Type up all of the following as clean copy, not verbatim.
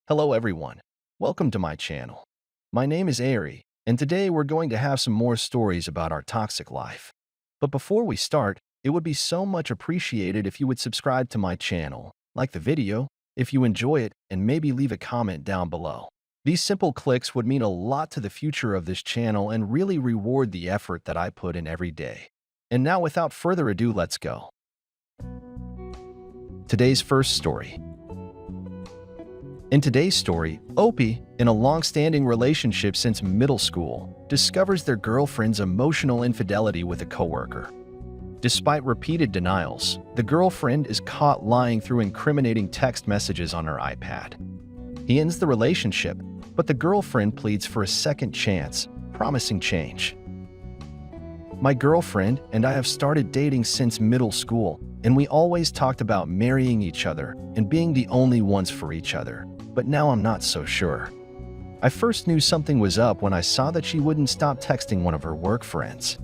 Hello everyone, welcome to my channel. My name is Ari, and today we're going to have some more stories about our toxic life. But before we start, it would be so much appreciated if you would subscribe to my channel, like the video, if you enjoy it, and maybe leave a comment down below. These simple clicks would mean a lot to the future of this channel and really reward the effort that I put in every day. And now without further ado, let's go. Today's first story. In today's story, Opie, in a long-standing relationship since middle school, discovers their girlfriend's emotional infidelity with a coworker. Despite repeated denials, the girlfriend is caught lying through incriminating text messages on her iPad. He ends the relationship, but the girlfriend pleads for a second chance, promising change. My girlfriend and I have started dating since middle school, and we always talked about marrying each other and being the only ones for each other. But now I'm not so sure. I first knew something was up when I saw that she wouldn't stop texting one of her work friends.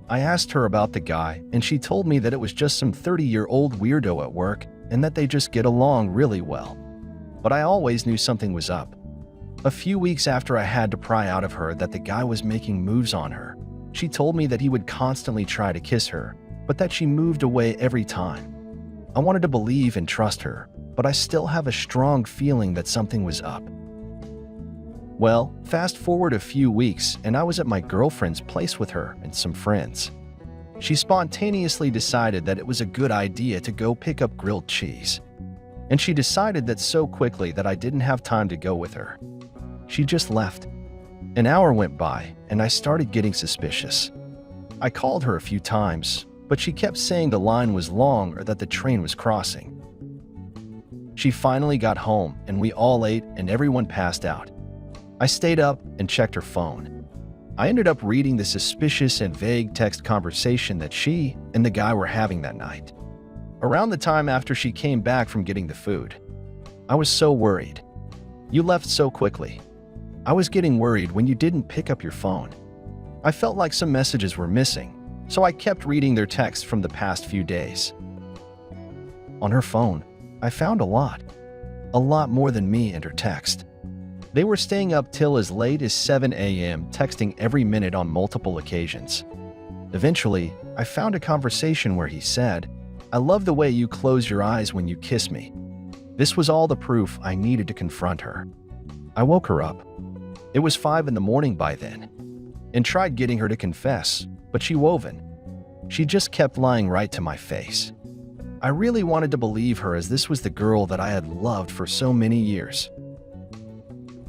I asked her about the guy, and she told me that it was just some 30-year-old weirdo at work and that they just get along really well. But I always knew something was up. A few weeks after I had to pry out of her that the guy was making moves on her, she told me that he would constantly try to kiss her, but that she moved away every time. I wanted to believe and trust her, but I still have a strong feeling that something was up. Well, fast forward a few weeks and I was at my girlfriend's place with her and some friends. She spontaneously decided that it was a good idea to go pick up grilled cheese. And she decided that so quickly that I didn't have time to go with her. She just left. An hour went by and I started getting suspicious. I called her a few times, but she kept saying the line was long or that the train was crossing. She finally got home and we all ate and everyone passed out. I stayed up and checked her phone. I ended up reading the suspicious and vague text conversation that she and the guy were having that night. Around the time after she came back from getting the food, I was so worried. You left so quickly. I was getting worried when you didn't pick up your phone. I felt like some messages were missing, so I kept reading their texts from the past few days. On her phone, I found a lot more than me and her text. They were staying up till as late as 7 a.m. texting every minute on multiple occasions. Eventually, I found a conversation where he said, "I love the way you close your eyes when you kiss me." This was all the proof I needed to confront her. I woke her up. It was 5 in the morning by then, and tried getting her to confess, but she wouldn't. She just kept lying right to my face. I really wanted to believe her as this was the girl that I had loved for so many years.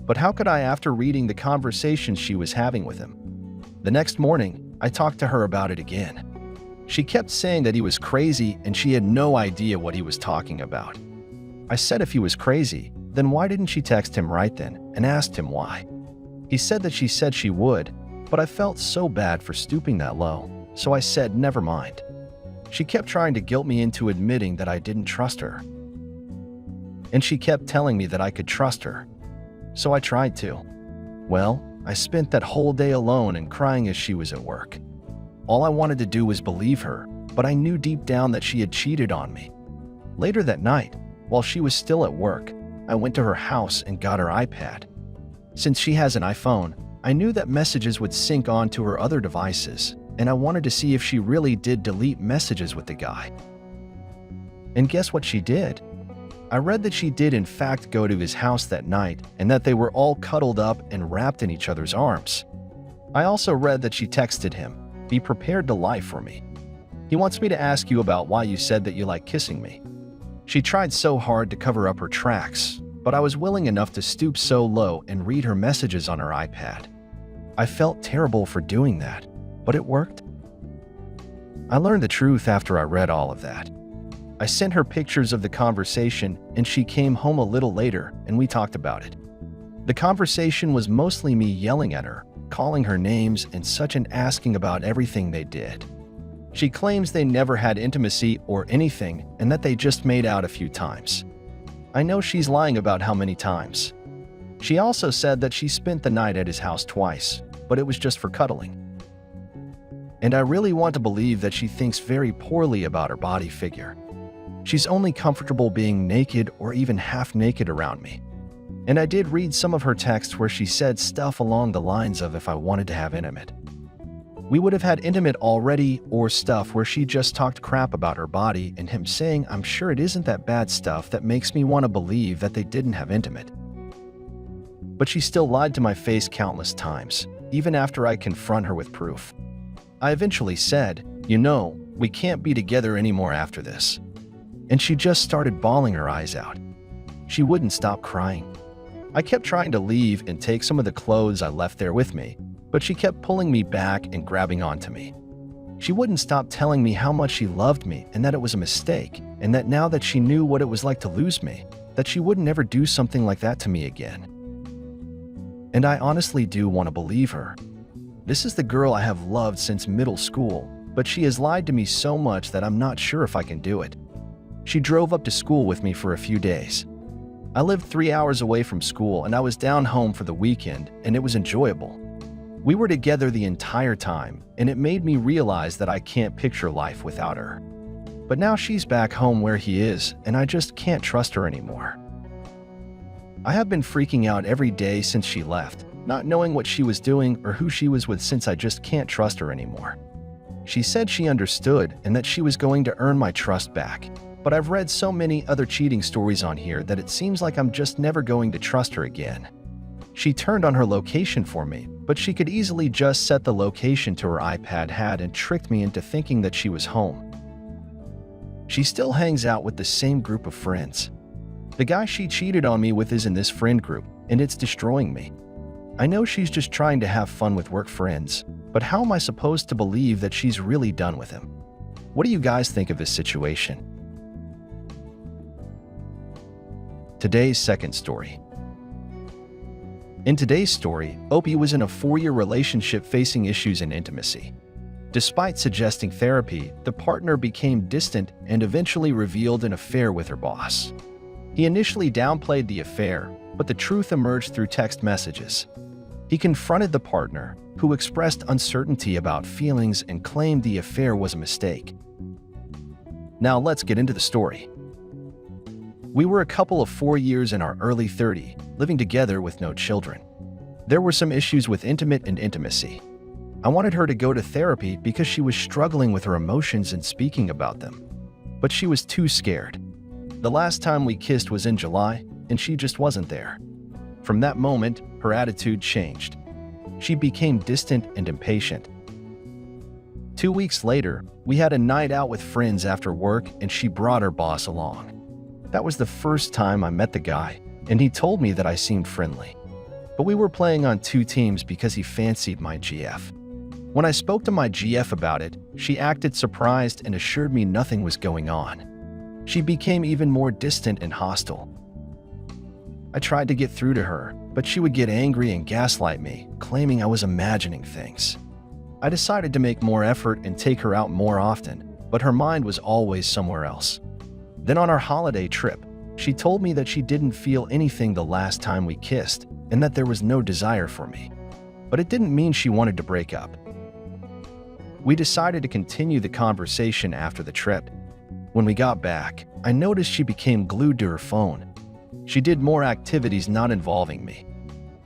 But how could I after reading the conversations she was having with him? The next morning, I talked to her about it again. She kept saying that he was crazy and she had no idea what he was talking about. I said if he was crazy, then why didn't she text him right then and asked him why? He said that she said she would, but I felt so bad for stooping that low, so I said never mind. She kept trying to guilt me into admitting that I didn't trust her. And she kept telling me that I could trust her. So I tried to. Well, I spent that whole day alone and crying as she was at work. All I wanted to do was believe her, but I knew deep down that she had cheated on me. Later that night, while she was still at work, I went to her house and got her iPad. Since she has an iPhone, I knew that messages would sync on to her other devices, and I wanted to see if she really did delete messages with the guy. And guess what she did? I read that she did in fact go to his house that night and that they were all cuddled up and wrapped in each other's arms. I also read that she texted him, "Be prepared to lie for me. He wants me to ask you about why you said that you like kissing me." She tried so hard to cover up her tracks, but I was willing enough to stoop so low and read her messages on her iPad. I felt terrible for doing that, but it worked. I learned the truth after I read all of that. I sent her pictures of the conversation and she came home a little later and we talked about it. The conversation was mostly me yelling at her, calling her names and such and asking about everything they did. She claims they never had intimacy or anything and that they just made out a few times. I know she's lying about how many times. She also said that she spent the night at his house twice, but it was just for cuddling. And I really want to believe that she thinks very poorly about her body figure. She's only comfortable being naked or even half naked around me. And I did read some of her texts where she said stuff along the lines of if I wanted to have intimate. We would have had intimate already, or stuff where she just talked crap about her body and him saying I'm sure it isn't that bad stuff that makes me want to believe that they didn't have intimate. But she still lied to my face countless times, even after I confront her with proof. I eventually said, we can't be together anymore after this. And she just started bawling her eyes out. She wouldn't stop crying. I kept trying to leave and take some of the clothes I left there with me, but she kept pulling me back and grabbing onto me. She wouldn't stop telling me how much she loved me and that it was a mistake, and that now that she knew what it was like to lose me, that she would never do something like that to me again. And I honestly do want to believe her. This is the girl I have loved since middle school, but she has lied to me so much that I'm not sure if I can do it. She drove up to school with me for a few days. I lived 3 hours away from school and I was down home for the weekend, and it was enjoyable. We were together the entire time, and it made me realize that I can't picture life without her. But now she's back home where he is, and I just can't trust her anymore. I have been freaking out every day since she left, not knowing what she was doing or who she was with, since I just can't trust her anymore. She said she understood and that she was going to earn my trust back, but I've read so many other cheating stories on here that it seems like I'm just never going to trust her again. She turned on her location for me, but she could easily just set the location to her iPad and tricked me into thinking that she was home. She still hangs out with the same group of friends. The guy she cheated on me with is in this friend group, and it's destroying me. I know she's just trying to have fun with work friends, but how am I supposed to believe that she's really done with him? What do you guys think of this situation? Today's second story. In today's story, Opie was in a 4-year relationship facing issues in intimacy. Despite suggesting therapy, the partner became distant and eventually revealed an affair with her boss. He initially downplayed the affair, but the truth emerged through text messages. He confronted the partner, who expressed uncertainty about feelings and claimed the affair was a mistake. Now let's get into the story. We were a couple of 4 years in our early 30s, living together with no children. There were some issues with intimacy. I wanted her to go to therapy because she was struggling with her emotions and speaking about them. But she was too scared. The last time we kissed was in July, and she just wasn't there. From that moment, her attitude changed. She became distant and impatient. 2 weeks later, we had a night out with friends after work, and she brought her boss along. That was the first time I met the guy, and he told me that I seemed friendly. But we were playing on 2 teams because he fancied my GF. When I spoke to my GF about it, she acted surprised and assured me nothing was going on. She became even more distant and hostile. I tried to get through to her, but she would get angry and gaslight me, claiming I was imagining things. I decided to make more effort and take her out more often, but her mind was always somewhere else. Then on our holiday trip, she told me that she didn't feel anything the last time we kissed and that there was no desire for me. But it didn't mean she wanted to break up. We decided to continue the conversation after the trip. When we got back, I noticed she became glued to her phone. She did more activities not involving me.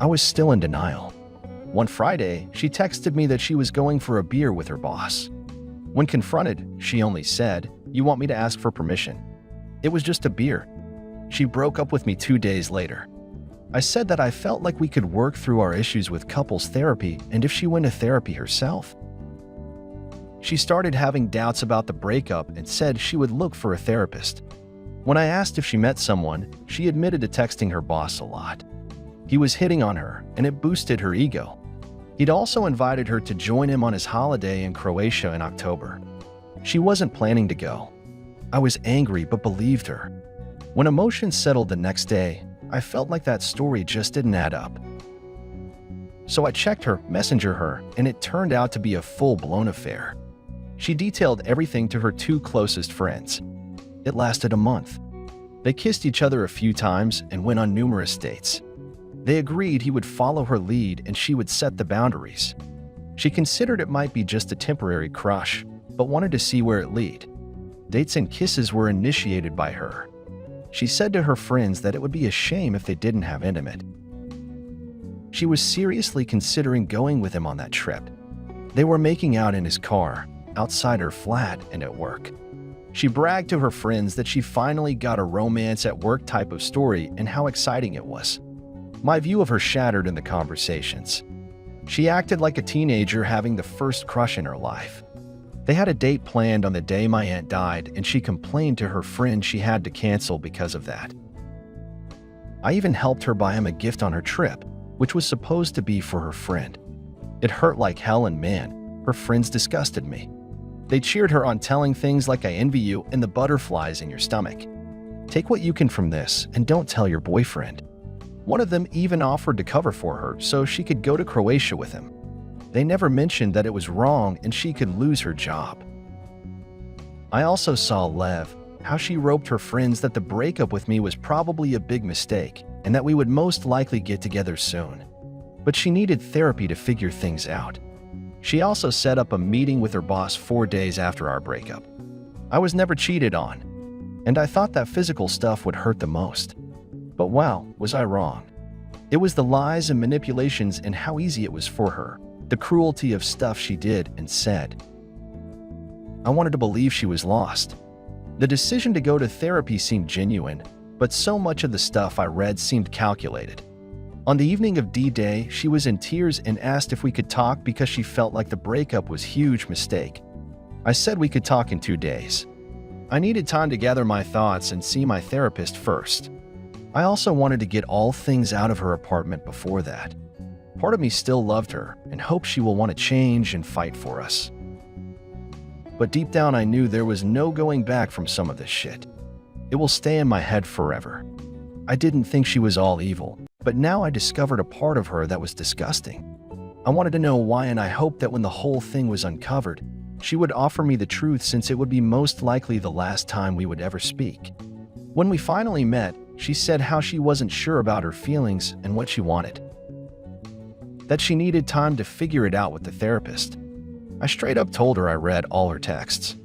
I was still in denial. One Friday, she texted me that she was going for a beer with her boss. When confronted, she only said, "You want me to ask for permission?" It was just a beer. She broke up with me 2 days later. I said that I felt like we could work through our issues with couples therapy and if she went to therapy herself. She started having doubts about the breakup and said she would look for a therapist. When I asked if she met someone, she admitted to texting her boss a lot. He was hitting on her, and it boosted her ego. He'd also invited her to join him on his holiday in Croatia in October. She wasn't planning to go. I was angry but believed her. When emotions settled the next day, I felt like that story just didn't add up. So I checked her, messenger her, and it turned out to be a full-blown affair. She detailed everything to her 2 closest friends. It lasted a month. They kissed each other a few times and went on numerous dates. They agreed he would follow her lead and she would set the boundaries. She considered it might be just a temporary crush, but wanted to see where it led. Dates and kisses were initiated by her. She said to her friends that it would be a shame if they didn't have intimate. She was seriously considering going with him on that trip. They were making out in his car, outside her flat, and at work. She bragged to her friends that she finally got a romance at work type of story and how exciting it was. My view of her shattered in the conversations. She acted like a teenager having the first crush in her life. They had a date planned on the day my aunt died, and she complained to her friend she had to cancel because of that. I even helped her buy him a gift on her trip, which was supposed to be for her friend. It hurt like hell, and man, her friends disgusted me. They cheered her on, telling things like "I envy you" and "the butterflies in your stomach." Take what you can from this and don't tell your boyfriend. One of them even offered to cover for her so she could go to Croatia with him. They never mentioned that it was wrong and she could lose her job. I also saw Lev, how she roped her friends that the breakup with me was probably a big mistake and that we would most likely get together soon. But she needed therapy to figure things out. She also set up a meeting with her boss 4 days after our breakup. I was never cheated on, and I thought that physical stuff would hurt the most. But wow, was I wrong. It was the lies and manipulations and how easy it was for her, the cruelty of stuff she did and said. I wanted to believe she was lost. The decision to go to therapy seemed genuine, but so much of the stuff I read seemed calculated. On the evening of D-Day, she was in tears and asked if we could talk because she felt like the breakup was a huge mistake. I said we could talk in 2 days. I needed time to gather my thoughts and see my therapist first. I also wanted to get all things out of her apartment before that. Part of me still loved her and hoped she will want to change and fight for us. But deep down I knew there was no going back from some of this shit. It will stay in my head forever. I didn't think she was all evil, but now I discovered a part of her that was disgusting. I wanted to know why, and I hoped that when the whole thing was uncovered, she would offer me the truth, since it would be most likely the last time we would ever speak. When we finally met, she said how she wasn't sure about her feelings and what she wanted. That she needed time to figure it out with the therapist. I straight up told her I read all her texts.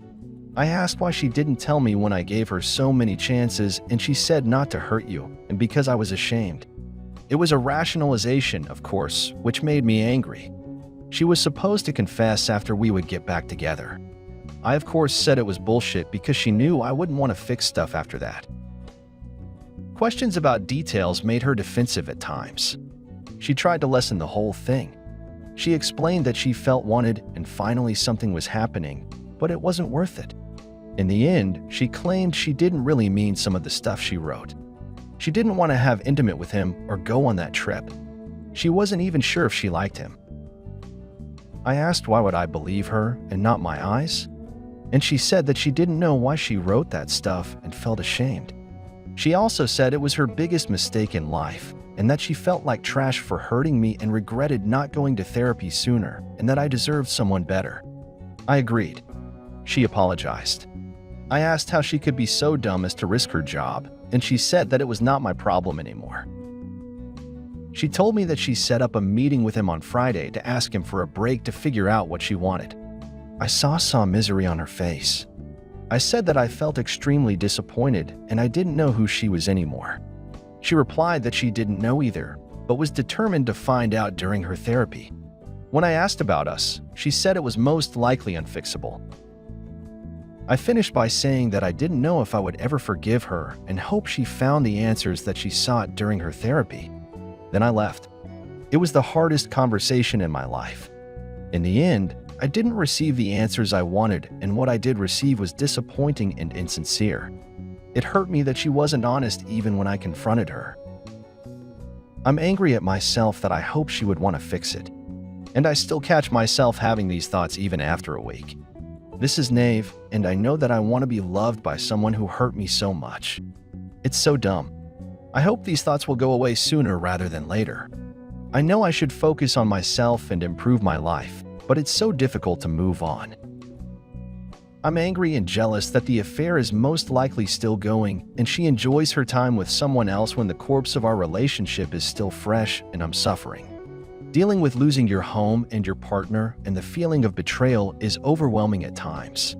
I asked why she didn't tell me when I gave her so many chances, and she said not to hurt you, and because I was ashamed. It was a rationalization, of course, which made me angry. She was supposed to confess after we would get back together. I, of course, said it was bullshit because she knew I wouldn't want to fix stuff after that. Questions about details made her defensive at times. She tried to lessen the whole thing. She explained that she felt wanted and finally something was happening, but it wasn't worth it. In the end, she claimed she didn't really mean some of the stuff she wrote. She didn't want to have intimate with him or go on that trip. She wasn't even sure if she liked him. I asked why would I believe her and not my eyes? And she said that she didn't know why she wrote that stuff and felt ashamed. She also said it was her biggest mistake in life and that she felt like trash for hurting me and regretted not going to therapy sooner, and that I deserved someone better. I agreed. She apologized. I asked how she could be so dumb as to risk her job, and she said that it was not my problem anymore. She told me that she set up a meeting with him on Friday to ask him for a break to figure out what she wanted. I saw misery on her face. I said that I felt extremely disappointed and I didn't know who she was anymore. She replied that she didn't know either, but was determined to find out during her therapy. When I asked about us, she said it was most likely unfixable. I finished by saying that I didn't know if I would ever forgive her and hope she found the answers that she sought during her therapy. Then I left. It was the hardest conversation in my life. In the end, I didn't receive the answers I wanted, and what I did receive was disappointing and insincere. It hurt me that she wasn't honest even when I confronted her. I'm angry at myself that I hope she would want to fix it. And I still catch myself having these thoughts even after a week. This is Nave, and I know that I want to be loved by someone who hurt me so much. It's so dumb. I hope these thoughts will go away sooner rather than later. I know I should focus on myself and improve my life, but it's so difficult to move on. I'm angry and jealous that the affair is most likely still going, and she enjoys her time with someone else when the corpse of our relationship is still fresh and I'm suffering. Dealing with losing your home and your partner and the feeling of betrayal is overwhelming at times.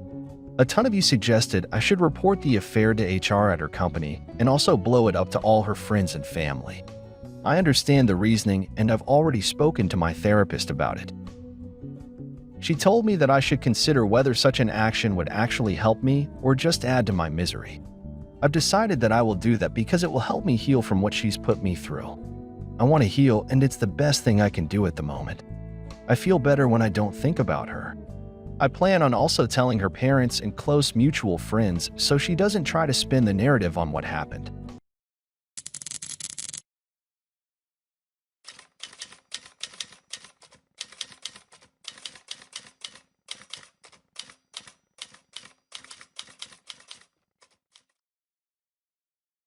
A ton of you suggested I should report the affair to HR at her company and also blow it up to all her friends and family. I understand the reasoning, and I've already spoken to my therapist about it. She told me that I should consider whether such an action would actually help me or just add to my misery. I've decided that I will do that because it will help me heal from what she's put me through. I want to heal, and it's the best thing I can do at the moment. I feel better when I don't think about her. I plan on also telling her parents and close mutual friends so she doesn't try to spin the narrative on what happened.